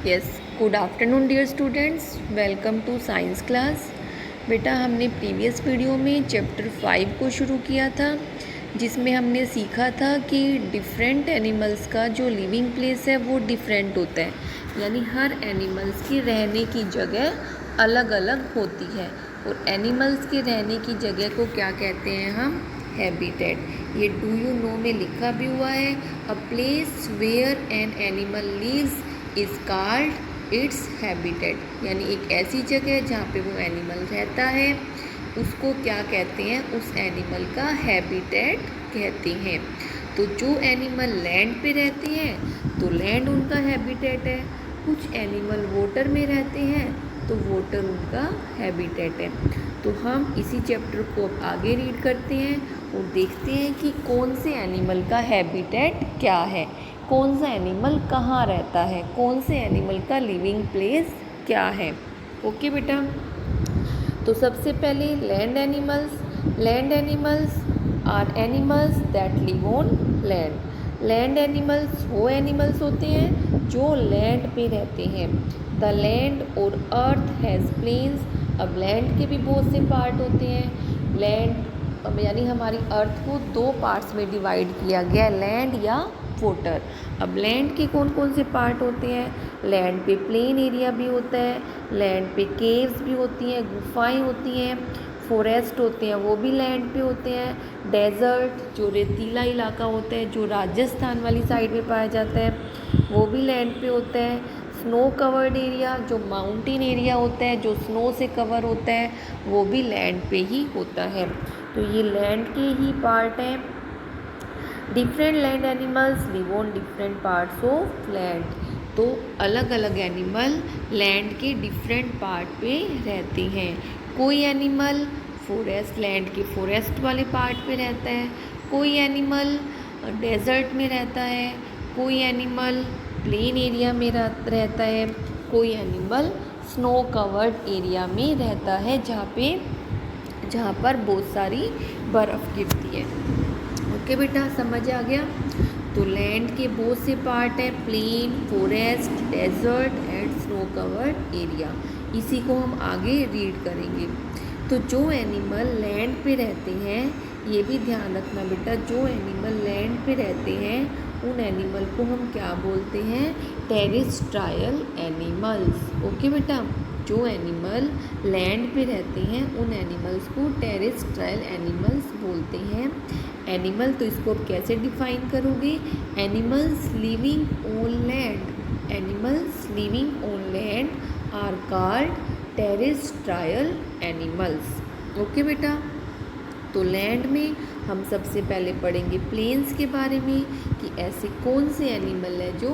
Yes, good afternoon dear students, welcome to science class. बेटा हमने previous video में chapter 5 को शुरू किया था, जिसमें हमने सीखा था कि डिफरेंट एनिमल्स का जो लिविंग प्लेस है वो डिफरेंट होता है, यानी हर एनिमल्स की रहने की जगह अलग अलग होती है। और एनिमल्स के रहने की जगह को क्या कहते हैं हम? हैबिटेट। ये डू यू नो में लिखा भी हुआ है, a place where an animal lives is called its habitat, यानी एक ऐसी जगह जहाँ पे वो एनिमल रहता है उसको क्या कहते हैं? उस एनिमल का हैबिटेट कहते हैं। तो जो एनिमल लैंड पे रहते हैं तो लैंड उनका हैबिटेट है, कुछ एनिमल वाटर में रहते हैं तो वाटर उनका हैबिटेट है। तो हम इसी चैप्टर को अब आगे रीड करते हैं और देखते हैं कि कौन से एनिमल का हैबिटेट क्या है, कौन सा एनिमल कहाँ रहता है, कौन से एनिमल का लिविंग प्लेस क्या है। ओके बेटा, तो सबसे पहले land animals. Land animals are animals that live on land. Land animals वो एनिमल्स होते हैं जो लैंड पे रहते हैं। द लैंड और अर्थ हैज़ प्लेन्स। अब लैंड के भी बहुत से पार्ट होते हैं। लैंड यानी हमारी अर्थ को दो पार्ट्स में डिवाइड किया गया, लैंड या वाटर। अब लैंड के कौन कौन से पार्ट होते हैं? लैंड पे प्लेन एरिया भी होता है, लैंड पे केव्स भी होती हैं, गुफाएं होती हैं, फॉरेस्ट होते हैं वो भी लैंड पे होते हैं, डेजर्ट जो रेतीला इलाका होता है जो राजस्थान वाली साइड में पाया जाता है वो भी लैंड पे होता है, स्नो कवर्ड एरिया जो माउंटेन एरिया होता है जो स्नो से कवर होता है वो भी लैंड पे ही होता है। तो ये लैंड के ही पार्ट हैं। Different land animals live on different parts of land. तो अलग अलग एनिमल लैंड के डिफरेंट पार्ट पे रहते हैं। कोई एनिमल फॉरेस्ट लैंड के फॉरेस्ट वाले पार्ट पे रहता है, कोई एनिमल डेजर्ट में रहता है, कोई एनिमल प्लेन एरिया में रहता है, कोई एनिमल स्नो कवर्ड एरिया में रहता है जहाँ पर बहुत सारी बर्फ़ गिरती है। ओके बेटा, समझ आ गया। तो लैंड के बहुत से पार्ट हैं, plain, forest, desert and snow covered area. इसी को हम आगे रीड करेंगे। तो जो एनिमल लैंड पे रहते हैं, ये भी ध्यान रखना बेटा, जो एनिमल लैंड पे रहते हैं उन एनिमल को हम क्या बोलते हैं? टेरेस्ट्रायल एनिमल्स। ओके बेटा, जो एनिमल लैंड पे रहते हैं उन एनिमल्स को टेरेस्ट्रायल एनिमल्स बोलते हैं। एनिमल तो इसको अब कैसे डिफाइन करोगे? Animals living on land. Animals living on land are called terrestrial animals. Okay बेटा, तो लैंड में हम सबसे पहले पढ़ेंगे प्लेन्स के बारे में कि ऐसे कौन से एनिमल है जो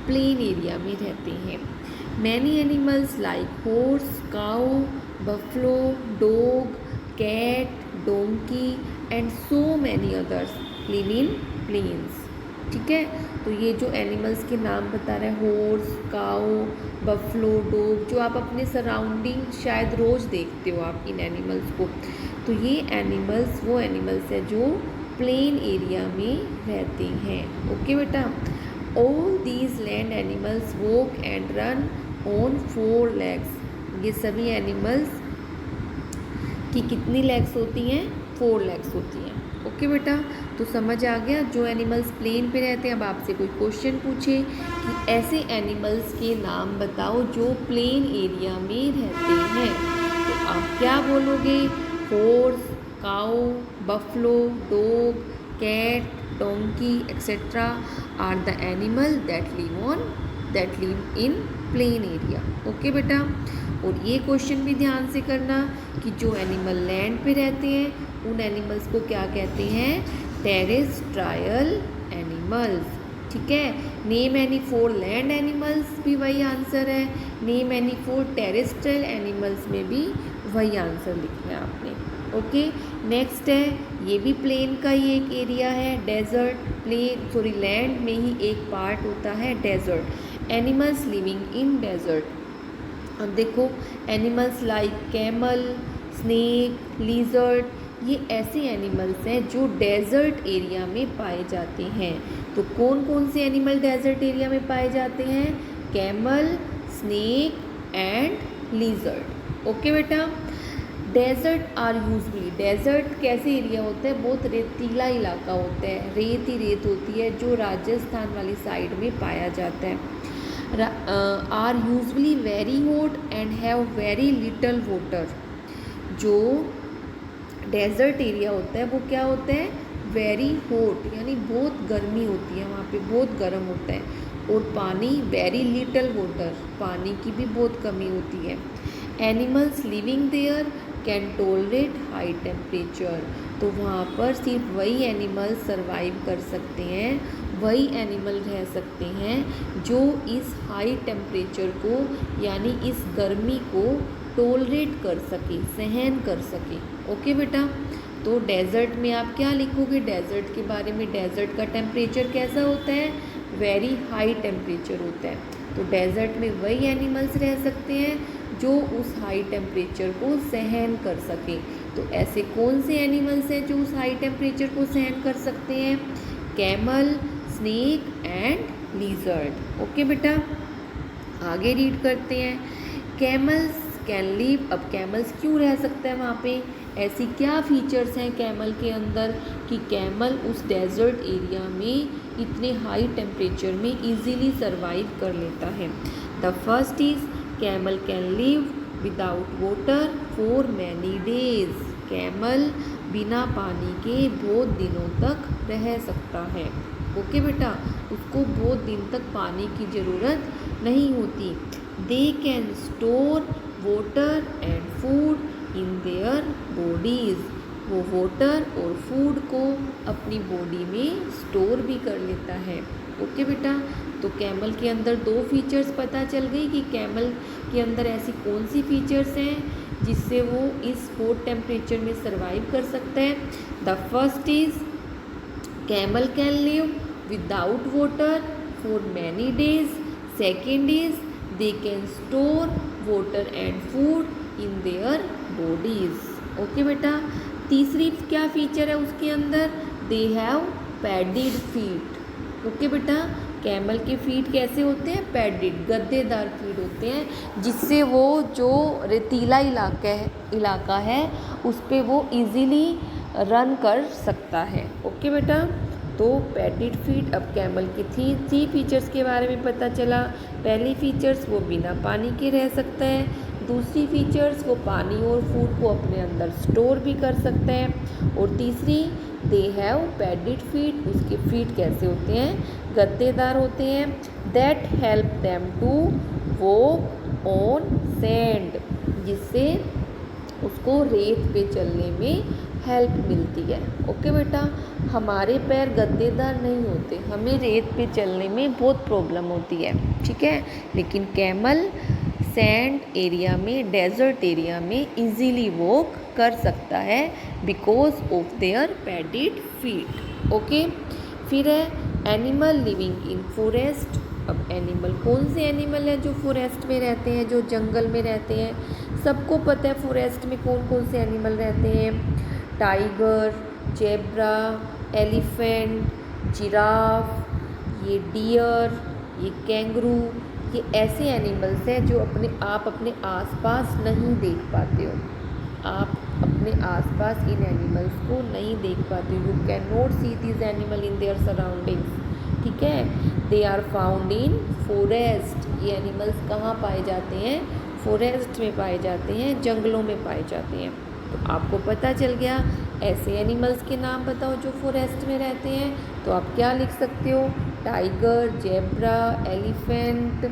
प्लेन एरिया में रहते हैं। Many animals like horse, cow, buffalo, dog, cat, donkey and so many others live in plains. ठीक है, तो ये जो एनिमल्स के नाम बता रहे हैं, हॉर्स, काऊ, बफलो, डॉग, जो आप अपने सराउंडिंग शायद रोज़ देखते हो आप इन एनिमल्स को, तो ये एनिमल्स वो एनिमल्स हैं जो प्लेन एरिया में रहते हैं। ओके बेटा, all these land animals walk and run on 4 legs। ये सभी एनिमल्स की कितनी लेग्स होती हैं? 4 legs होती हैं। ओके बेटा, तो समझ आ गया। जो एनिमल्स प्लेन पे रहते हैं, अब आपसे कोई क्वेश्चन पूछे कि ऐसे एनिमल्स के नाम बताओ जो प्लेन एरिया में रहते हैं, तो आप क्या बोलोगे? Horse, cow, buffalo, dog, cat, donkey etcetera are the animal that live in plain area. Okay बेटा, और ये क्वेश्चन भी ध्यान से करना कि जो एनिमल लैंड पे रहते हैं उन एनिमल्स को क्या कहते हैं? टेरेस्ट्रायल एनिमल्स। ठीक है, नेम एनी 4 लैंड एनिमल्स भी वही आंसर है, नेम एनी 4 टेरेस्ट्रायल एनिमल्स में भी वही आंसर लिखना है आपने। ओके, नेक्स्ट है, ये भी प्लेन का ही एक एरिया है, डेजर्ट। लैंड में ही एक पार्ट होता है desert. Animals living in desert. अब देखो, animals like camel, snake, lizard, ये ऐसे एनिमल्स हैं जो डेजर्ट एरिया में पाए जाते हैं। तो कौन कौन से एनिमल डेजर्ट एरिया में पाए जाते हैं? Camel, snake and lizard. Okay बेटा. डेजर्ट आर यूजली, डेजर्ट कैसे एरिया होता है, बहुत रेतीला इलाका होता है, रेत ही रेत होती है जो राजस्थान वाली साइड में पाया जाता है. Are usually very hot and have very little water. जो डेजर्ट एरिया होता है वो क्या होता है, वेरी हॉट यानी बहुत गर्मी होती है, वहाँ पे बहुत गर्म होता है, और पानी वेरी लिटल वाटर, पानी की भी बहुत कमी होती है. Animals living there can tolerate high temperature. तो वहाँ पर सिर्फ वही एनिमल सरवाइव कर सकते हैं, वही एनिमल रह सकते हैं जो इस हाई टेम्परेचर को यानी इस गर्मी को टॉलरेट कर सके, सहन कर सके. ओके बेटा. तो डेजर्ट में आप क्या लिखोगे, डेजर्ट के बारे में, डेजर्ट का टेम्परेचर कैसा होता है, वेरी हाई टेम्परेचर होता है. तो डेजर्ट में वही एनिमल्स रह सकते हैं जो उस हाई टेम्परेचर को सहन कर सके. तो ऐसे कौन से एनिमल्स हैं जो उस हाई टेम्परेचर को सहन कर सकते हैं, camel, snake and lizard. Okay बेटा. आगे रीड करते हैं. Camels can live. अब कैमल्स क्यों रह सकता है वहाँ पे, ऐसी क्या फीचर्स हैं कैमल के अंदर कि कैमल उस डेजर्ट एरिया में इतने हाई टेम्परेचर में इजीली सरवाइव कर लेता है. The first is camel can live without water for many days. Camel बिना पानी के बहुत दिनों तक रह सकता है. ओके बेटा. उसको बहुत दिन तक पानी की ज़रूरत नहीं होती. They can store water and food in their bodies. वो वाटर और फूड को अपनी बॉडी में स्टोर भी कर लेता है. ओके बेटा. तो कैमल के अंदर दो फीचर्स पता चल गई कि कैमल के अंदर ऐसी कौन सी फीचर्स हैं जिससे वो इस हॉट टेम्परेचर में सरवाइव कर सकता है. The first is camel can live without water for many days. Second is they can store water and food in their bodies. Okay बेटा. तीसरी क्या फीचर है उसके अंदर, दे हैव पैडिड फीट. ओके बेटा. कैमल के फीट कैसे होते हैं, पैडिड, गद्देदार फीट होते हैं, जिससे वो जो रेतीला इलाका है उस पर वो इजीली रन कर सकता है. ओके बेटा. तो पैडिड फीट. अब कैमल के थ्री फीचर्स के बारे में पता चला. पहली फीचर्स वो बिना पानी के रह सकता है. दूसरी फीचर्स वो पानी और फूड को अपने अंदर स्टोर भी कर सकता है. और तीसरी दे हैव पैडिड फीट. उसके फीट कैसे होते हैं, गद्देदार होते हैं. That help them to walk on sand. जिससे उसको रेत पे चलने में हेल्प मिलती है. ओके बेटा. हमारे पैर गद्देदार नहीं होते, हमें रेत पे चलने में बहुत प्रॉब्लम होती है. ठीक है. लेकिन कैमल सैंड एरिया में, डेजर्ट एरिया में इजीली वॉक कर सकता है because of their padded feet. Okay. फिर है एनिमल लिविंग इन फॉरेस्ट. अब एनिमल कौन से एनिमल हैं जो फॉरेस्ट में रहते हैं, जो जंगल में रहते हैं. सबको पता है फॉरेस्ट में कौन कौन से एनिमल रहते हैं. टाइगर, जेब्रा, एलिफेंट, जिराफ, ये डियर, ये कैंगरू, ये ऐसे एनिमल्स हैं जो आप अपने आसपास नहीं देख पाते हो. आप अपने आसपास इन एनिमल्स को नहीं देख पाते हो. You can not see this animal in their surroundings. ठीक है. They are found in forest. ये एनिमल्स कहाँ पाए जाते हैं, फॉरेस्ट में पाए जाते हैं, जंगलों में पाए जाते हैं. तो आपको पता चल गया. ऐसे एनिमल्स के नाम बताओ जो फॉरेस्ट में रहते हैं. तो आप क्या लिख सकते हो, tiger, zebra, elephant,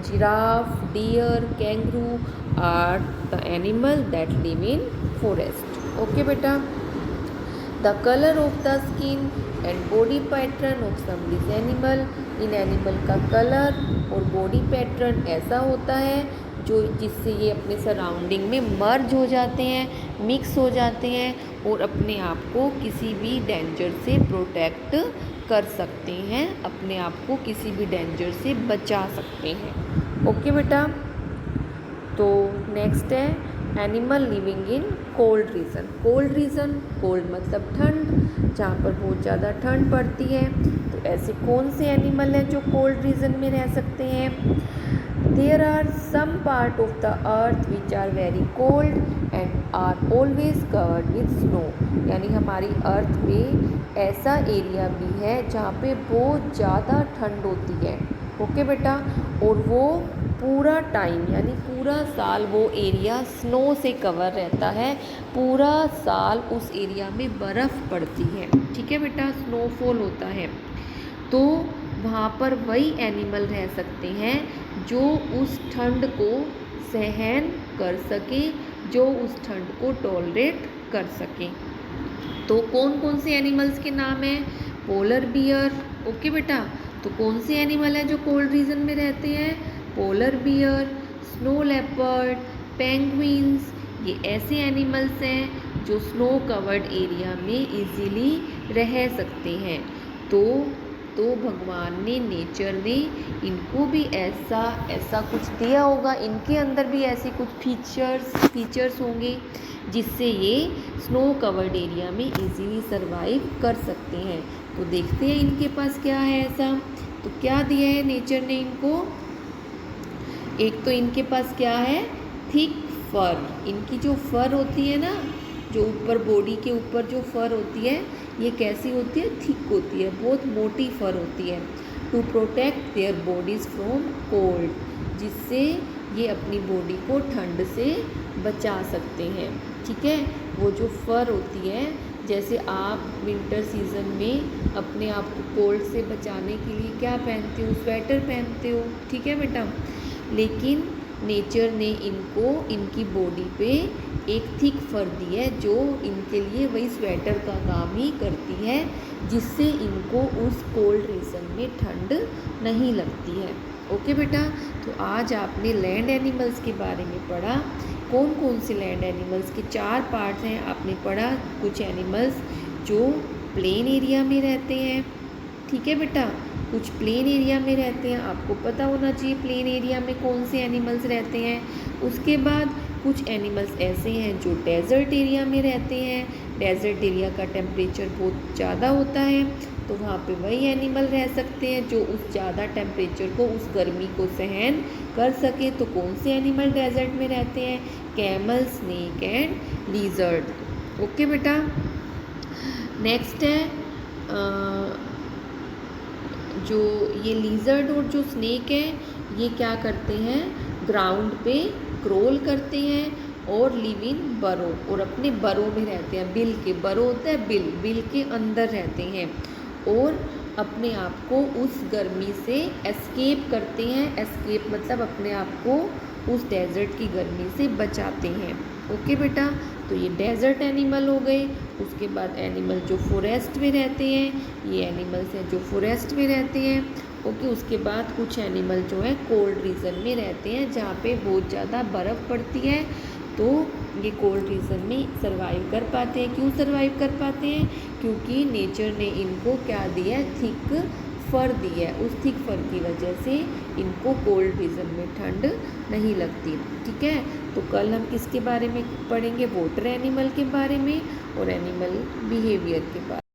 giraffe, deer, kangaroo are the animal that live in forest. Okay बेटा. The colour of the skin and body pattern of some this animal. इन एनिमल का कलर और बॉडी पैटर्न ऐसा होता है जो जिससे ये अपने सराउंडिंग में मर्ज हो जाते हैं, मिक्स हो जाते हैं और अपने आप को किसी भी डेंजर से प्रोटेक्ट कर सकते हैं, अपने आप को किसी भी डेंजर से बचा सकते हैं. ओके बेटा. तो नेक्स्ट है animal living in cold region. Cold region, cold मतलब ठंड, जहाँ पर बहुत ज़्यादा ठंड पड़ती है. तो तो ऐसे कौन से एनिमल हैं जो कोल्ड रीजन में रह सकते हैं? There are some part of the earth which are very cold and are always covered with snow. यानी हमारी अर्थ पे ऐसा एरिया भी है जहाँ पे बहुत ज़्यादा ठंड होती है। ओके बेटा, और वो पूरा टाइम यानी पूरा साल वो एरिया स्नो से कवर रहता है, पूरा साल उस एरिया में बर्फ़ पड़ती है। ठीक है बेटा, स्नोफॉल होता है। तो वहाँ पर वही एनिमल रह सकते हैं जो उस ठंड को सहन कर सके, जो उस ठंड को टॉलरेट कर सके। तो कौन कौन से एनिमल्स के नाम हैं? Polar bear. ओके बेटा, तो कौन से एनिमल हैं जो कोल्ड रीजन में रहते हैं? Polar bear, snow leopard, penguins. ये ऐसे एनिमल्स हैं जो स्नो कवर्ड एरिया में इजीली रह सकते हैं। तो भगवान ने, नेचर ने इनको भी ऐसा कुछ दिया होगा, इनके अंदर भी ऐसे कुछ फीचर्स होंगे जिससे ये स्नो कवर्ड एरिया में इजीली सरवाइव कर सकते हैं। तो देखते हैं इनके पास क्या है ऐसा। तो क्या दिया है नेचर ने इनको? एक तो इनके पास क्या है? Thick fur. इनकी जो फर होती है ना, जो ऊपर बॉडी के ऊपर जो फर होती है, ये कैसी होती है? थिक होती है, बहुत मोटी फर होती है। To protect their bodies from cold, जिससे ये अपनी बॉडी को ठंड से बचा सकते हैं। ठीक है, वो जो फर होती है, जैसे आप विंटर सीज़न में अपने आप को कोल्ड से बचाने के लिए क्या पहनते हो? स्वेटर पहनते हो। ठीक है बेटा, लेकिन नेचर ने इनको इनकी बॉडी पे एक थिक फर दी है जो इनके लिए वही स्वेटर का काम ही करती है, जिससे इनको उस कोल्ड रीजन में ठंड नहीं लगती है। ओके बेटा, तो आज आपने लैंड एनिमल्स के बारे में पढ़ा। कौन कौन से लैंड एनिमल्स के 4 पार्ट्स हैं आपने पढ़ा। कुछ एनिमल्स जो प्लेन एरिया में रहते हैं, ठीक है बेटा, कुछ प्लेन एरिया में रहते हैं, आपको पता होना चाहिए प्लेन एरिया में कौन से एनिमल्स रहते हैं। उसके बाद कुछ एनिमल्स ऐसे हैं जो डेजर्ट एरिया में रहते हैं। डेजर्ट एरिया का टेम्परेचर बहुत ज़्यादा होता है, तो वहाँ पे वही एनिमल रह सकते हैं जो उस ज़्यादा टेम्परेचर को, उस गर्मी को सहन कर सके। तो कौन से एनिमल डेजर्ट में रहते हैं? Camel, snake and lizard. Okay बेटा, नेक्स्ट है जो ये लीजर्ड और जो स्नेक है, ये क्या करते हैं? ग्राउंड पे क्रोल करते हैं और लिव इन बरो, और अपने बरो में रहते हैं। बिल के, बरो होता है बिल के अंदर रहते हैं और अपने आप को उस गर्मी से एस्केप करते हैं। एस्केप मतलब अपने आप को उस डेजर्ट की गर्मी से बचाते हैं। ओके बेटा, तो ये डेजर्ट एनिमल हो गए। उसके बाद एनिमल जो फॉरेस्ट में रहते हैं, ये एनिमल्स हैं जो फॉरेस्ट में रहते हैं। ओके, उसके बाद कुछ एनिमल जो है कोल्ड रीजन में रहते हैं जहाँ पे बहुत ज़्यादा बर्फ़ पड़ती है, तो ये कोल्ड रीजन में सरवाइव कर पाते हैं। क्यों सरवाइव कर पाते हैं? क्योंकि नेचर ने इनको क्या दिया है? थिक फर दी है। उस थिक फर की वजह से इनको कोल्ड रीजन में ठंड नहीं लगती। ठीक है, तो कल हम किसके बारे में पढ़ेंगे? वाटर एनिमल के बारे में और एनिमल बिहेवियर के बारे में।